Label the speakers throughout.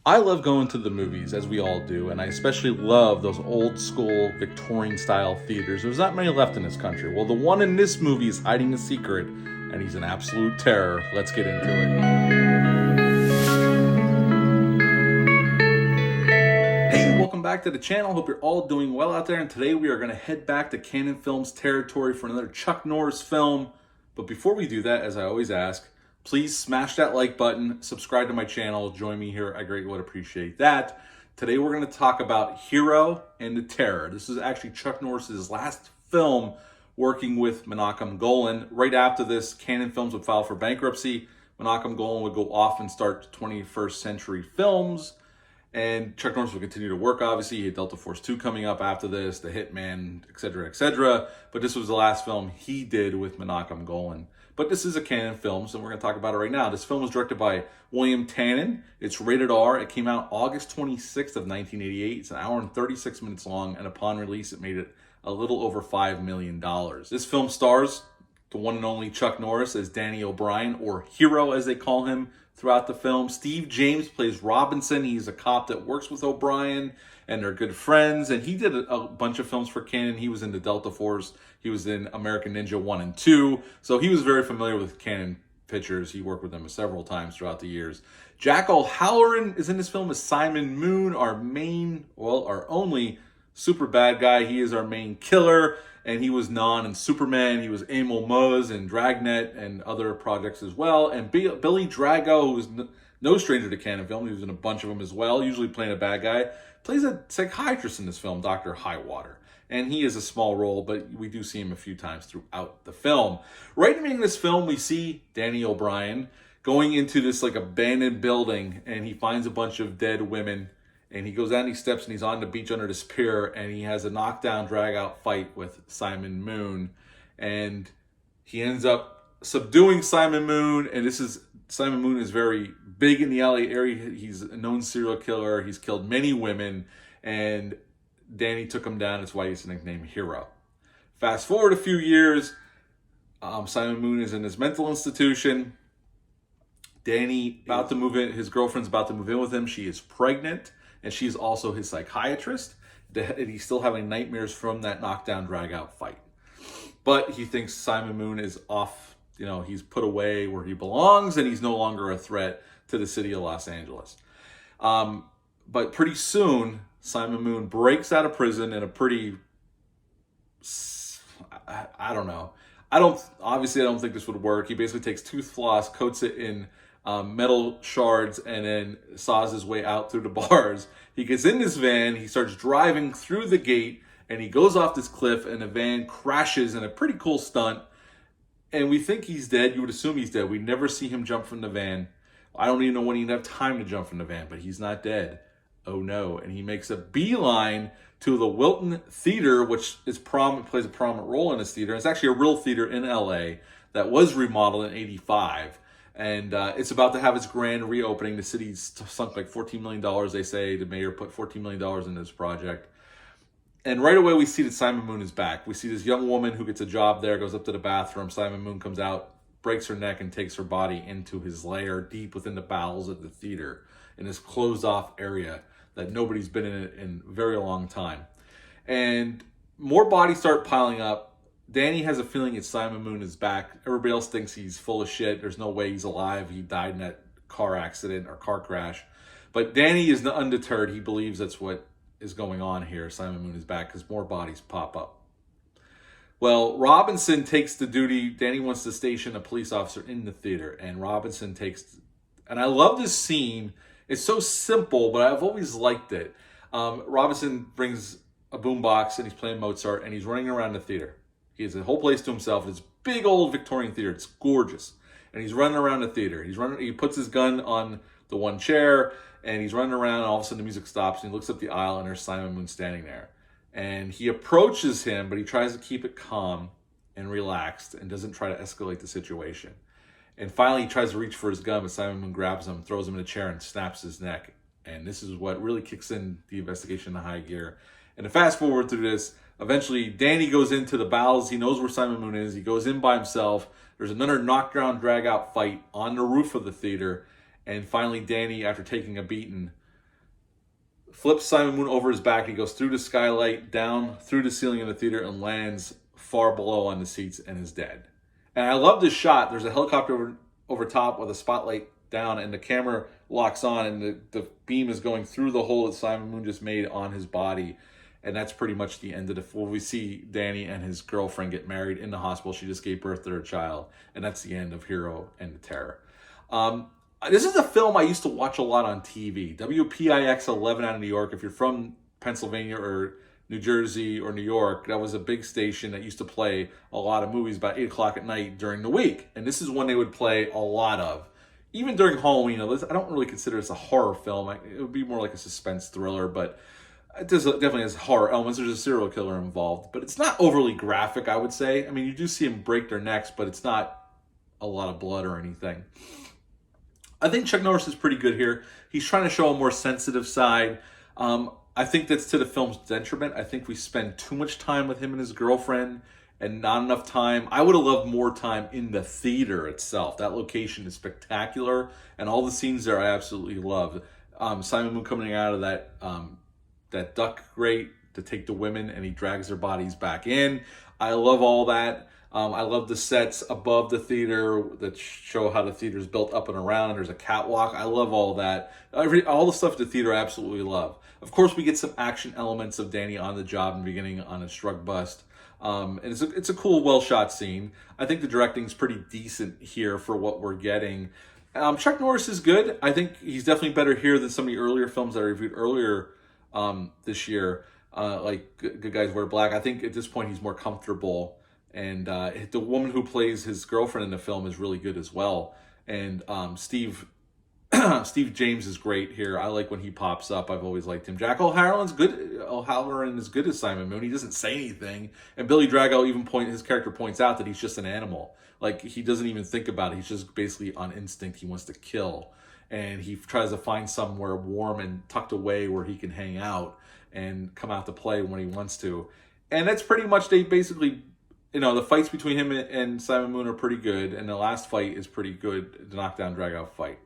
Speaker 1: I love going to the movies, as we all do, and I especially love those old school Victorian style theaters. There's not many left in this country. Well, the one in this movie is hiding a secret, and he's an absolute terror. Let's get into it. Hey, welcome back to the channel. Hope you're all doing well out there, and today we are going to head back to Canon Films territory for another Chuck Norris film. But before we do that, as I always ask, please smash that like button, subscribe to my channel, join me here. I greatly would appreciate that. Today we're going to talk about Hero and the Terror. This is actually Chuck Norris's last film working with Menachem Golan. Right after this, Canon Films would file for bankruptcy. Menachem Golan would go off and start 21st Century Films. And Chuck Norris would continue to work, obviously. He had Delta Force 2 coming up after this, The Hitman, etc., etc. But this was the last film he did with Menachem Golan. But this is a Canon film, so we're going to talk about it right now. This film was directed by William Tannen. It's rated R. It came out August 26th of 1988. It's an hour and 36 minutes long, and upon release, it made it a little over $5 million. This film stars the one and only Chuck Norris as Danny O'Brien, or Hero as they call him throughout the film. Steve James plays Robinson. He's a cop that works with O'Brien, and they're good friends. And he did a bunch of films for Canon. He was in the Delta Force. He was in American Ninja 1 and 2. So he was very familiar with Canon pictures. He worked with them several times throughout the years. Jack O'Halloran is in this film as Simon Moon, our only super bad guy. He is our main killer. And he was Non in Superman. He was Emil Muzz in Dragnet and other projects as well. And Billy Drago, who was no stranger to Canon Film, he was in a bunch of them as well, usually playing a bad guy, plays a psychiatrist in this film, Dr. Highwater. And he is a small role, but we do see him a few times throughout the film. Right in the beginning of this film, we see Danny O'Brien going into this like abandoned building, and he finds a bunch of dead women. And he goes down these steps and he's on the beach under this pier, and he has a knockdown, drag-out fight with Simon Moon. And he ends up subduing Simon Moon. And Simon Moon is very big in the LA area. He's a known serial killer. He's killed many women. And Danny took him down. That's why he's nicknamed Hero. Fast forward a few years, Simon Moon is in his mental institution. Danny about to move in. His girlfriend's about to move in with him. She is pregnant. And she's also his psychiatrist. And he's still having nightmares from that knockdown, drag-out fight. But he thinks Simon Moon is off, he's put away where he belongs, and he's no longer a threat to the city of Los Angeles. But pretty soon, Simon Moon breaks out of prison in a pretty, I don't know. I don't think this would work. He basically takes tooth floss, coats it in metal shards, and then saws his way out through the bars. He gets in this van, he starts driving through the gate, and he goes off this cliff, and the van crashes in a pretty cool stunt. And we think he's dead. You would assume he's dead. We never see him jump from the van. I don't even know when he'd have time to jump from the van, but he's not dead. Oh no. And he makes a beeline to the Wilton Theater, which plays a prominent role in this theater. It's actually a real theater in LA that was remodeled in '85. And it's about to have its grand reopening. The city's sunk like $14 million, they say. The mayor put $14 million into this project. And right away, we see that Simon Moon is back. We see this young woman who gets a job there, goes up to the bathroom. Simon Moon comes out, breaks her neck, and takes her body into his lair deep within the bowels of the theater in this closed-off area that nobody's been in a very long time. And more bodies start piling up. Danny has a feeling it's Simon Moon is back. Everybody else thinks he's full of shit. There's no way he's alive. He died in that car accident or car crash. But Danny is undeterred. He believes that's what is going on here. Simon Moon is back because more bodies pop up. Well, Robinson takes the duty. Danny wants to station a police officer in the theater. And Robinson takes... And I love this scene. It's so simple, but I've always liked it. Robinson brings a boombox and he's playing Mozart and he's running around the theater. He has a whole place to himself. It's big old Victorian theater. It's gorgeous. And he's running around the theater. He puts his gun on the one chair, and he's running around, and all of a sudden the music stops, and he looks up the aisle, and there's Simon Moon standing there. And he approaches him, but he tries to keep it calm and relaxed and doesn't try to escalate the situation. And finally, he tries to reach for his gun, but Simon Moon grabs him, throws him in a chair, and snaps his neck. And this is what really kicks in the investigation into high gear. And to fast forward through this, eventually, Danny goes into the bowels. He knows where Simon Moon is. He goes in by himself. There's another knockdown, drag-out fight on the roof of the theater. And finally, Danny, after taking a beating, flips Simon Moon over his back. He goes through the skylight, down through the ceiling of the theater, and lands far below on the seats and is dead. And I love this shot. There's a helicopter over top with a spotlight down, and the camera locks on, and the beam is going through the hole that Simon Moon just made on his body. And that's pretty much the end of the film. We see Danny and his girlfriend get married in the hospital. She just gave birth to her child. And that's the end of Hero and the Terror. This is a film I used to watch a lot on TV. WPIX 11 out of New York. If you're from Pennsylvania or New Jersey or New York, that was a big station that used to play a lot of movies about 8 o'clock at night during the week. And this is one they would play a lot of. Even during Halloween. I don't really consider this a horror film. It would be more like a suspense thriller, but it definitely has horror elements. There's a serial killer involved, but it's not overly graphic, I would say. I mean, you do see them break their necks, but it's not a lot of blood or anything. I think Chuck Norris is pretty good here. He's trying to show a more sensitive side. I think that's to the film's detriment. I think we spend too much time with him and his girlfriend and not enough time. I would have loved more time in the theater itself. That location is spectacular, and all the scenes there I absolutely love. Simon Moon coming out of that duck grate to take the women, and he drags their bodies back in. I love all that. I love the sets above the theater that show how the theater is built up and around, and there's a catwalk. I love all that. All the stuff at the theater I absolutely love. Of course, we get some action elements of Danny on the job in the beginning on his drug bust. And it's a cool, well-shot scene. I think the directing's pretty decent here for what we're getting. Chuck Norris is good. I think he's definitely better here than some of the earlier films that I reviewed earlier this year, like Good Guys Wear Black. I think at this point he's more comfortable, and the woman who plays his girlfriend in the film is really good as well. And Steve James is great here. I like when he pops up. I've always liked him. Jack O'Halloran's good. O'Halloran is good as Simon Moon. He doesn't say anything, and Billy Drago his character points out that he's just an animal. Like, he doesn't even think about it. He's just basically on instinct. He wants to kill. And he tries to find somewhere warm and tucked away where he can hang out and come out to play when he wants to. And that's pretty much, they basically, the fights between him and Simon Moon are pretty good. And the last fight is pretty good, the knockdown, drag-out fight.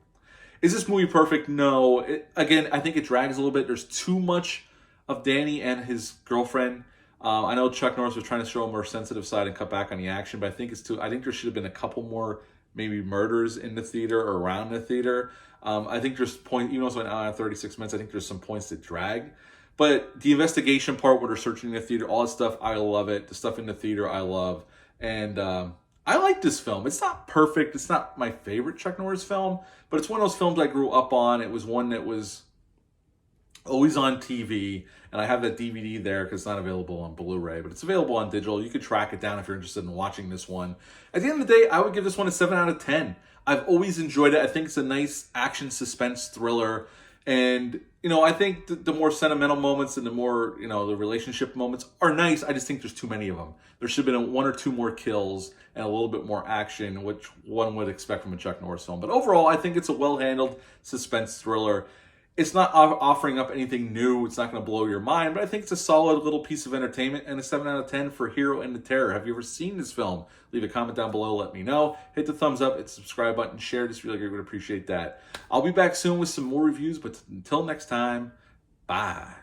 Speaker 1: Is this movie perfect? No. Again, I think it drags a little bit. There's too much of Danny and his girlfriend. I know Chuck Norris was trying to show a more sensitive side and cut back on the action, but I think I think there should have been a couple more maybe murders in the theater or around the theater. I think there's even though it's an hour and 36 minutes, I think there's some points that drag. But the investigation part where they're searching the theater, all that stuff, I love it. The stuff in the theater, I love. And I like this film. It's not perfect. It's not my favorite Chuck Norris film, but it's one of those films I grew up on. It was one that was always on TV, and I have that DVD there because it's not available on Blu-ray, but it's available on digital. You could track it down if you're interested in watching this one. At the end of the day, I would give this one a 7 out of 10. I've always enjoyed it. I think it's a nice action suspense thriller. And, I think the more sentimental moments and the more, the relationship moments are nice. I just think there's too many of them. There should have been 1 or 2 more kills and a little bit more action, which one would expect from a Chuck Norris film. But overall, I think it's a well-handled suspense thriller. It's not offering up anything new. It's not going to blow your mind, but I think it's a solid little piece of entertainment and a 7 out of 10 for Hero and the Terror. Have you ever seen this film? Leave a comment down below. Let me know. Hit the thumbs up, hit the subscribe button, share. Just really would appreciate that. I'll be back soon with some more reviews, but until next time, bye.